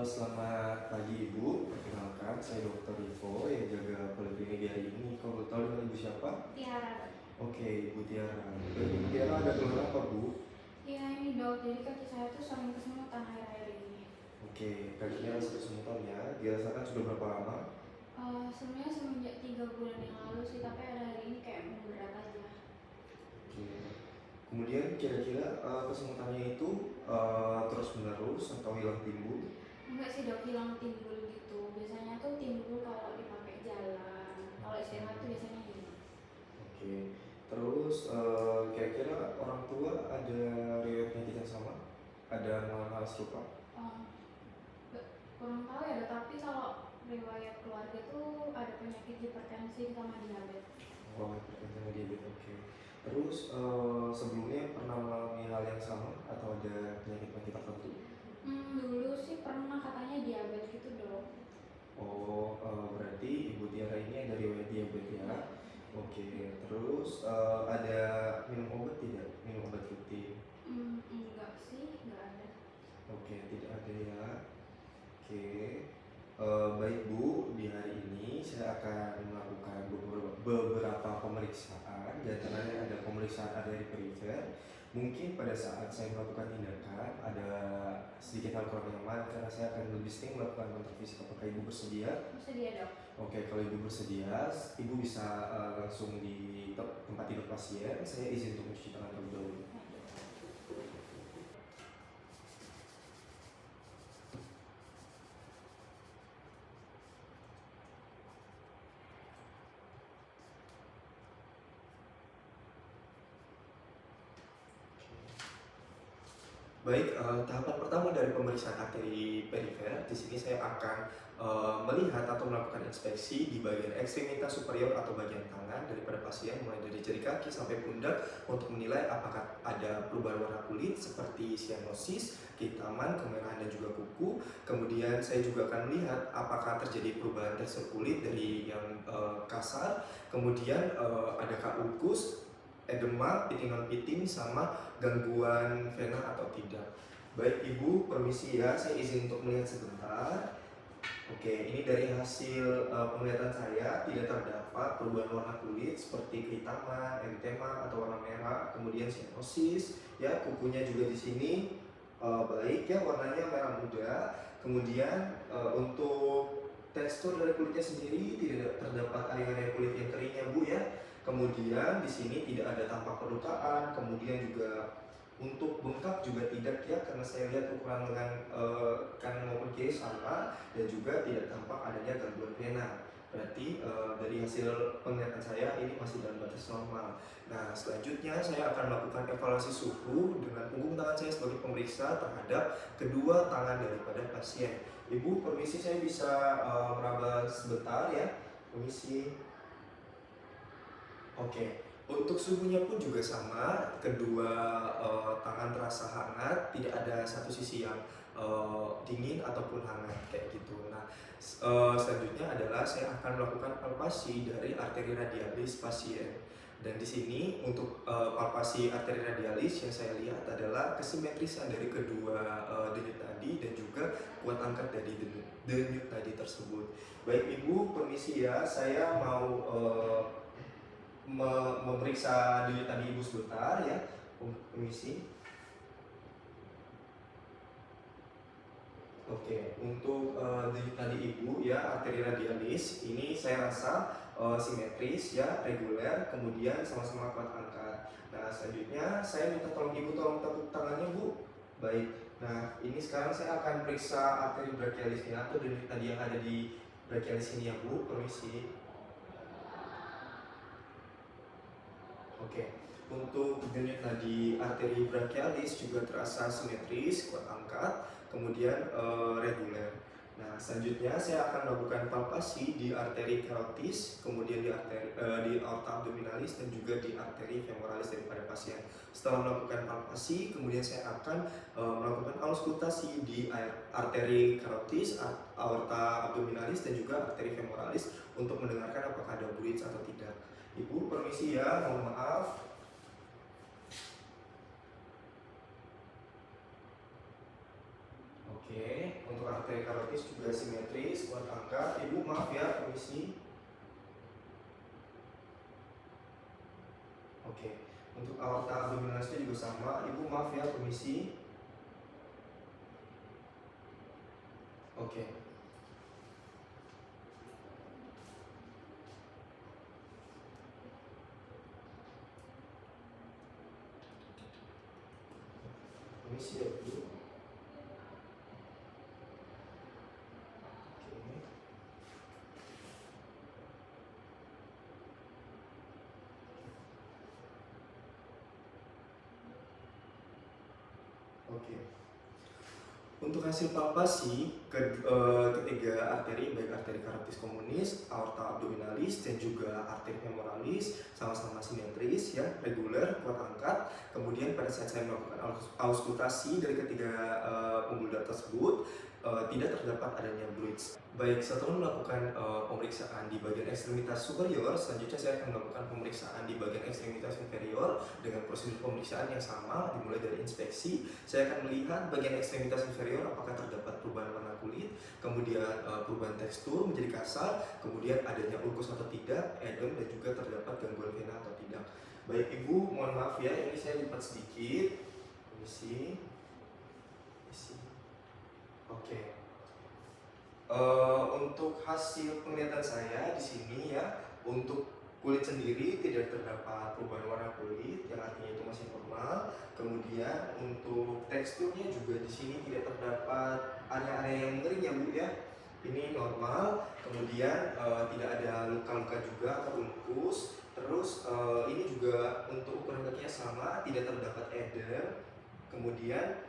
Selamat pagi Ibu, perkenalkan saya Dr. Ivo yang jaga poliklinik di hari ini. Kalau tahu dengan Ibu siapa? Tiara. Oke, Ibu Tiara. Ibu Tiara ada keluhan apa Bu? Iya ini dok, jadi kaki saya tuh sering kesemutan akhir-akhir ini. Oke, kakinya masih kesemutan ya. Dirasakan sudah berapa lama? Sebenarnya semenjak 3 bulan yang lalu sih, tapi hari ini kayak berat aja. Oke. Kemudian kira-kira kesemutannya itu terus menerus atau hilang timbul? Enggak sih dok, hilang timbul gitu. Biasanya tuh timbul kalau dipakai jalan. Kalau istirahat tuh biasanya hilang. Oke. Terus kira-kira orang tua ada riwayat penyakit yang sama? Ada mengalami hal serupa? Kurang tahu ya dok, tapi kalau riwayat keluarga tuh ada penyakit hipertensi sama diabetes. Oh, hipertensi sama diabetes. Oke. Terus sebelumnya pernah mengalami hal yang sama atau ada penyakit-penyakit tertentu? Dulu sih pernah katanya diabetes gitu dok. Oh, berarti Ibu Tiara ini ada riwayat diabetes ya? Oke. Terus ada minum obat tidak? Minum obat rutin? Enggak sih, enggak ada. Oke, tidak ada ya. Oke. Baik Bu, di hari ini saya akan melakukan beberapa pemeriksaan. Di antaranya ada pemeriksaan arteri perifer. Mungkin pada saat saya melakukan tindakan ada sedikit hal kurang nyaman karena saya akan lebih sering melakukan kontak fisik. Apakah Ibu bersedia? Bersedia dok. Oke, kalau Ibu bersedia, Ibu bisa langsung di tempat tidur pasien. Saya izin untuk mencuci tangan terlebih dahulu. Baik, tahapan pertama dari pemeriksaan arteri perifer, di sini saya akan melihat atau melakukan inspeksi di bagian ekstremitas superior atau bagian tangan daripada pasien, mulai dari jari kaki sampai pundak untuk menilai apakah ada perubahan warna kulit seperti sianosis, kehitaman, kemerahan dan juga kuku. Kemudian saya juga akan melihat apakah terjadi perubahan tekstur kulit dari yang kasar, kemudian adakah ulkus, edema, piting non piting, sama gangguan vena atau tidak. Baik Ibu, permisi ya, saya izin untuk melihat sebentar. Oke, ini dari hasil penglihatan saya tidak terdapat perubahan warna kulit seperti kehitaman, eritema atau warna merah, kemudian sianosis, ya kukunya juga di sini baik ya, warnanya merah muda. Kemudian untuk tekstur dari kulitnya sendiri tidak terdapat area-area kulit yang kering ya Bu ya. Kemudian di sini tidak ada tampak perlukaan, kemudian juga untuk bengkak juga tidak ya, karena saya lihat ukuran lengan kanan maupun kiri sama, dan juga tidak tampak adanya gangguan vena. Berarti dari hasil penglihatan saya ini masih dalam batas normal. Nah, selanjutnya saya akan melakukan evaluasi suhu dengan punggung tangan saya sebagai pemeriksa terhadap kedua tangan daripada pasien. Ibu, permisi saya bisa meraba sebentar ya. Permisi. Oke, untuk suhunya pun juga sama, kedua tangan terasa hangat, tidak ada satu sisi yang dingin ataupun hangat kayak gitu. Nah, selanjutnya adalah saya akan melakukan palpasi dari arteri radialis pasien. Dan di sini untuk palpasi arteri radialis yang saya lihat adalah kesimetrisan dari kedua denyut nadi dan juga kuat angkat dari denyut nadi tersebut. Baik Ibu, permisi ya, saya mau memeriksa denyut nadi Ibu sebentar ya. Permisi. Oke, untuk denyut nadi Ibu ya, arteri radialis ini saya rasa simetris ya, reguler, kemudian sama-sama kuat angkat. Nah, selanjutnya saya minta tolong Ibu tolong tepuk tangannya Bu. Baik. Nah, ini sekarang saya akan periksa arteri brachialisnya atau denyut nadi yang ada di brachialis ini ya Bu. Permisi. Oke, untuk denyut nadi arteri brachialis juga terasa simetris, kuat angkat, kemudian reguler. Nah, selanjutnya saya akan melakukan palpasi di arteri carotis, kemudian di aorta abdominalis dan juga di arteri femoralis daripada pasien. Setelah melakukan palpasi, kemudian saya akan melakukan auskultasi di arteri carotis, aorta abdominalis dan juga arteri femoralis untuk mendengarkan apakah ada bridge atau tidak. Ibu, permisi ya, mohon maaf. Oke, untuk arteri arteri karotis juga simetris, kuat angkat. Ibu maaf ya, permisi. Oke, untuk aorta abdominalisnya juga sama. Ibu maaf ya, permisi. Oke. Permisi ya, Bu. Oke. Oke. Untuk hasil palpasi ketiga arteri, baik arteri karotis komunis, aorta abdominalis, dan juga arteri femoralis sama-sama simetris ya, reguler, kuat angkat. Kemudian pada saat saya melakukan auskultasi dari ketiga pembuluh darah tersebut tidak terdapat adanya bridge. Baik, setelah melakukan pemeriksaan di bagian ekstremitas superior, selanjutnya saya akan melakukan pemeriksaan di bagian ekstremitas inferior dengan prosedur pemeriksaan yang sama, dimulai dari inspeksi. Saya akan melihat bagian ekstremitas inferior apakah terdapat perubahan warna kulit, kemudian perubahan tekstur menjadi kasar, kemudian adanya ulkus atau tidak, edem, dan juga terdapat gangguan vena atau tidak. Baik Ibu, mohon maaf ya, ini saya lipat sedikit. Permisi. Oke. Untuk hasil penglihatan saya di sini ya, untuk kulit sendiri tidak terdapat perubahan warna kulit, yang artinya itu masih normal. Kemudian untuk teksturnya juga di sini tidak terdapat area-area yang mengering ya Bu ya. Ini normal. Kemudian tidak ada luka-luka juga atau ulkus. Terus ini juga untuk ukuran kakinya sama, tidak terdapat edem. Kemudian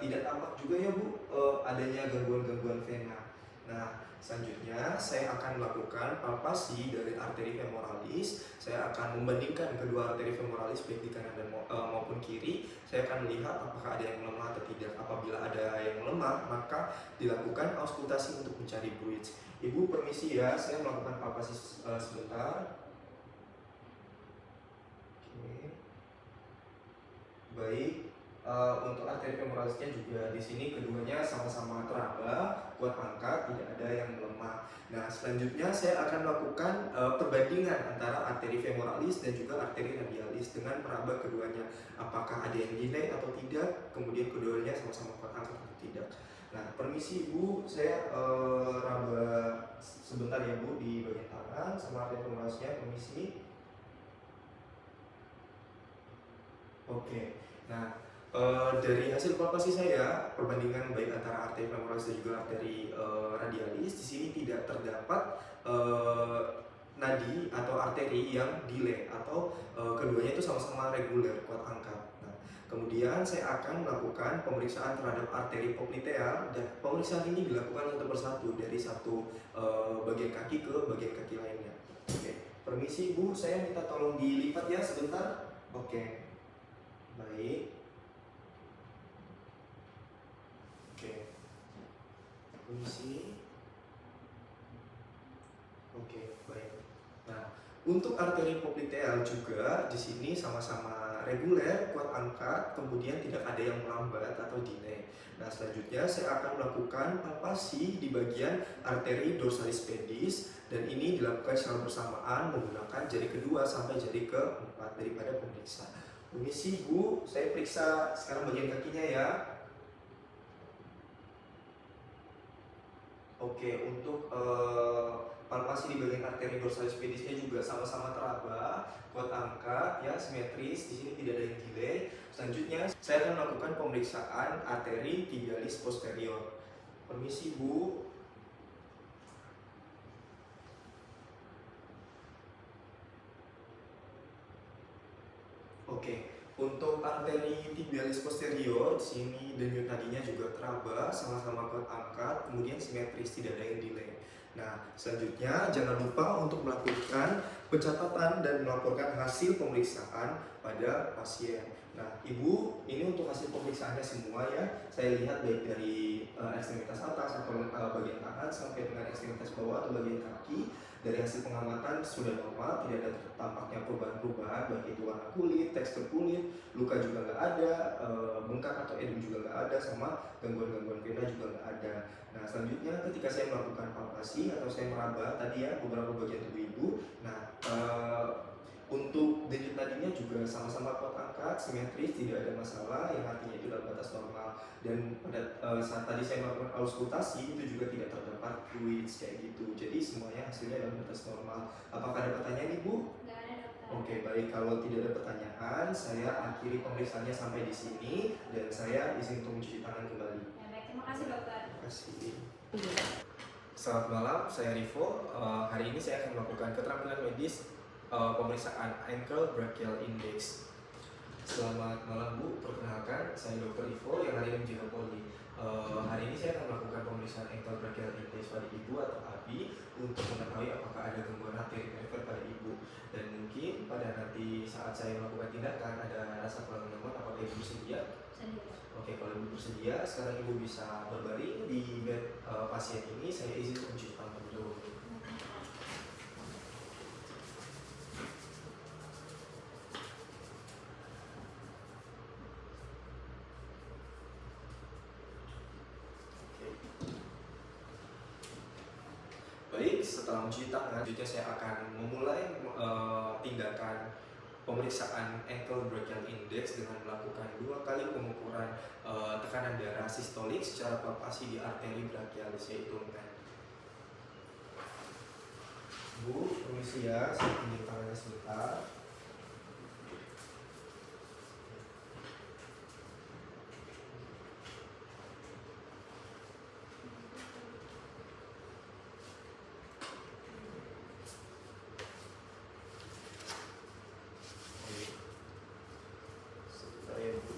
tidak tampak juga ya Bu adanya gangguan-gangguan vena. Nah, selanjutnya saya akan melakukan palpasi dari arteri femoralis. Saya akan membandingkan kedua arteri femoralis baik di kanan dan maupun kiri. Saya akan melihat apakah ada yang melemah atau tidak. Apabila ada yang melemah, maka dilakukan auskultasi untuk mencari bridge. Ibu permisi ya, saya melakukan palpasi sebentar. Oke. Baik. Untuk arteri femoralisnya juga di sini keduanya sama-sama teraba, kuat angkat, tidak ada yang melemah. Nah, selanjutnya saya akan melakukan perbandingan antara arteri femoralis dan juga arteri radialis dengan meraba keduanya. Apakah ada yang delay atau tidak, kemudian keduanya sama-sama kuat angkat atau tidak. Nah, permisi Bu, saya raba sebentar ya Bu di bagian tangan sama arteri femoralisnya, permisi. Oke. Nah, dari hasil palpasi saya, perbandingan baik antara arteri femoralis dan juga arteri radialis, di sini tidak terdapat nadi atau arteri yang delay atau keduanya itu sama-sama reguler, kuat angkat. Nah, kemudian saya akan melakukan pemeriksaan terhadap arteri popliteal, dan pemeriksaan ini dilakukan satu persatu dari satu bagian kaki ke bagian kaki lainnya. Oke, permisi Bu, saya minta tolong dilipat ya sebentar. Oke, baik. Oke, permisi. Oke, baik. Nah, untuk arteri popliteal juga di sini sama-sama reguler, kuat angkat, kemudian tidak ada yang melambat atau delay. Nah, selanjutnya saya akan melakukan palpasi di bagian arteri dorsalis pedis, dan ini dilakukan secara bersamaan menggunakan jari kedua sampai jari keempat daripada pemeriksa. Permisi Bu, saya periksa sekarang bagian kakinya ya. Oke, untuk palpasi di bagian arteri dorsalis pedisnya juga sama-sama teraba, kuat angkat, ya simetris. Di sini tidak ada yang delay. Selanjutnya, saya akan melakukan pemeriksaan arteri tibialis posterior. Permisi Bu. Oke. Untuk arteri tibialis posterior, di sini denyut nadinya juga teraba, sama-sama kuat angkat, kemudian simetris, tidak ada yang delay. Nah, selanjutnya jangan lupa untuk melakukan pencatatan dan melaporkan hasil pemeriksaan pada pasien. Nah, Ibu, ini untuk hasil pemeriksaannya semua ya. Saya lihat baik dari ekstremitas atas atau bagian tangan sampai dengan ekstremitas bawah atau bagian kaki. Dari hasil pengamatan sudah normal, tidak ada tampaknya perubahan-perubahan, baik itu warna kulit, tekstur kulit, luka juga nggak ada, bengkak atau edem juga nggak ada, sama gangguan-gangguan vena juga nggak ada. Nah, selanjutnya ketika saya melakukan palpasi atau saya meraba tadi ya beberapa bagian tubuh Ibu, nah untuk denyut nadinya juga sama-sama kuat angkat, simetris, tidak ada masalah, yang artinya itu dalam batas normal. Dan pada saat tadi saya melakukan auskultasi itu juga tidak terdapat fluid kayak gitu. Jadi semuanya hasilnya dalam batas normal. Apakah ada pertanyaan Ibu? Nggak ada dokter. Oke, baik. Kalau tidak ada pertanyaan, saya akhiri pemeriksaannya sampai di sini dan saya izin untuk mencuci tangan kembali. Ya baik, terima kasih dokter. Terima kasih. Selamat malam, saya Rivo. Hari ini saya akan melakukan keterampilan medis pemeriksaan ankle brachial index. Selamat malam Bu, perkenalkan saya Dr. Ivo yang hari ini menjaga poli. Hari ini saya akan melakukan pemeriksaan ankle brachial index pada Ibu atau Abi untuk mengetahui apakah ada gangguan arteri perifer pada Ibu. Dan mungkin pada nanti saat saya melakukan tindakan ada rasa kurang nyaman, apakah Ibu bersedia? Sedih. Oke, kalau Ibu bersedia, sekarang Ibu bisa berbaring di bed pasien ini. Saya izin untuk mencuci tangan dulu. Baik, setelah mencuci tangan, selanjutnya saya akan memulai tindakan pemeriksaan ankle brachial index dengan melakukan 2 kali pengukuran tekanan darah sistolik secara palpasi di arteri brachialis, yaitu men. Bu, permisi ya, saya pinjam tangannya sebentar. Sebentar ya Bu.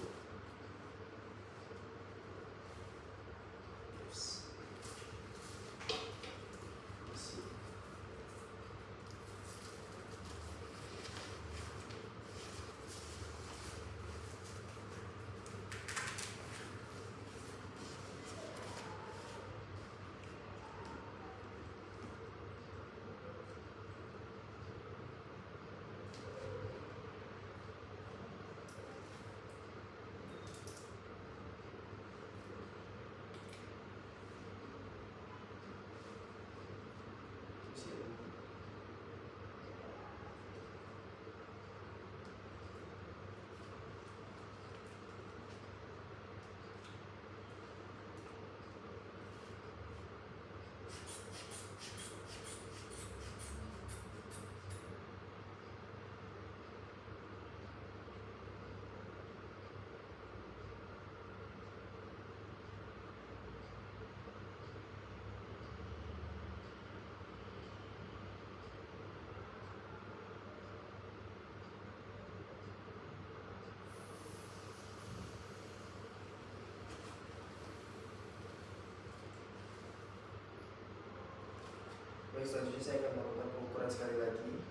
Baik, selanjutnya saya akan melakukan pengukuran sekali lagi.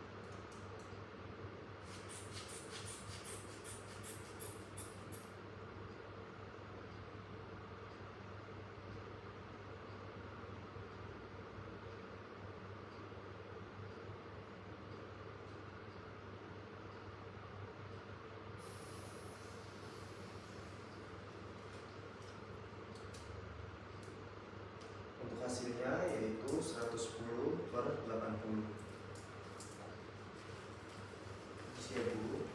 Untuk hasilnya yaitu 110/80. Siap Bu.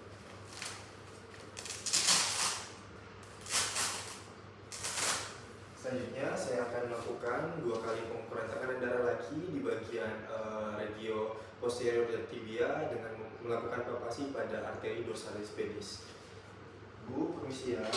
Selanjutnya saya akan melakukan 2 kali pengukuran tekanan darah lagi di bagian regio posterior dan tibia dengan melakukan palpasi pada arteri dorsalis pedis. Bu, permisi ya. Permisi.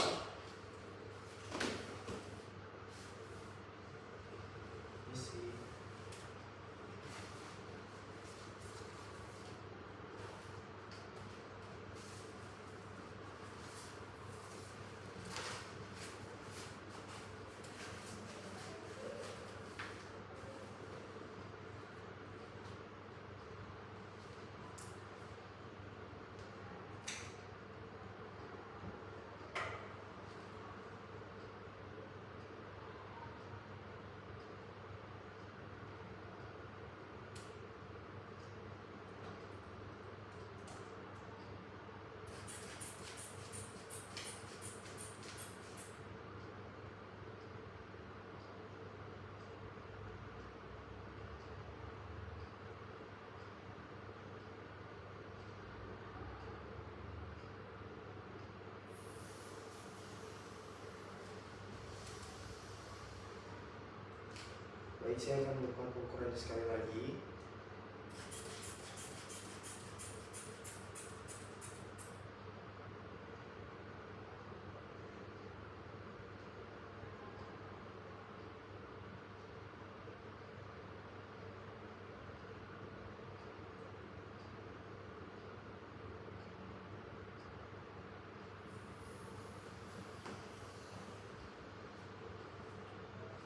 Baik, saya akan melakukan pengukuran sekali lagi.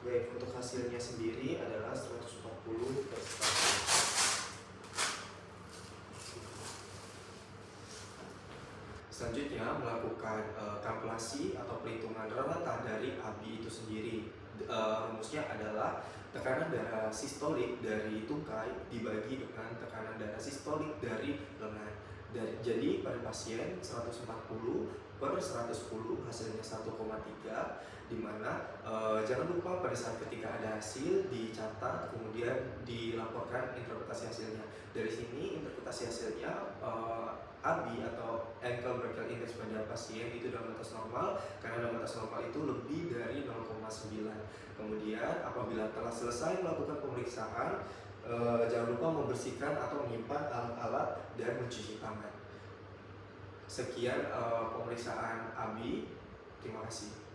Baik, untuk hasilnya sendiri adalah 140/100. Selanjutnya melakukan kalkulasi atau perhitungan rata dari ABI itu sendiri. Rumusnya adalah tekanan darah sistolik dari tungkai dibagi dengan tekanan darah sistolik dari lengan. Jadi pada pasien 140/110 hasilnya 1,3, di mana jangan lupa pada saat ketika ada hasil dicatat kemudian dilaporkan interpretasi hasilnya. Dari sini interpretasi hasilnya ABI atau ankle brachial index pada pasien itu dalam batas normal, karena dalam batas normal itu lebih dari 0,9. Kemudian apabila telah selesai melakukan pemeriksaan, jangan lupa membersihkan atau menyimpan alat-alat dan mencuci tangan. Sekian pemeriksaan ABI. Terima kasih.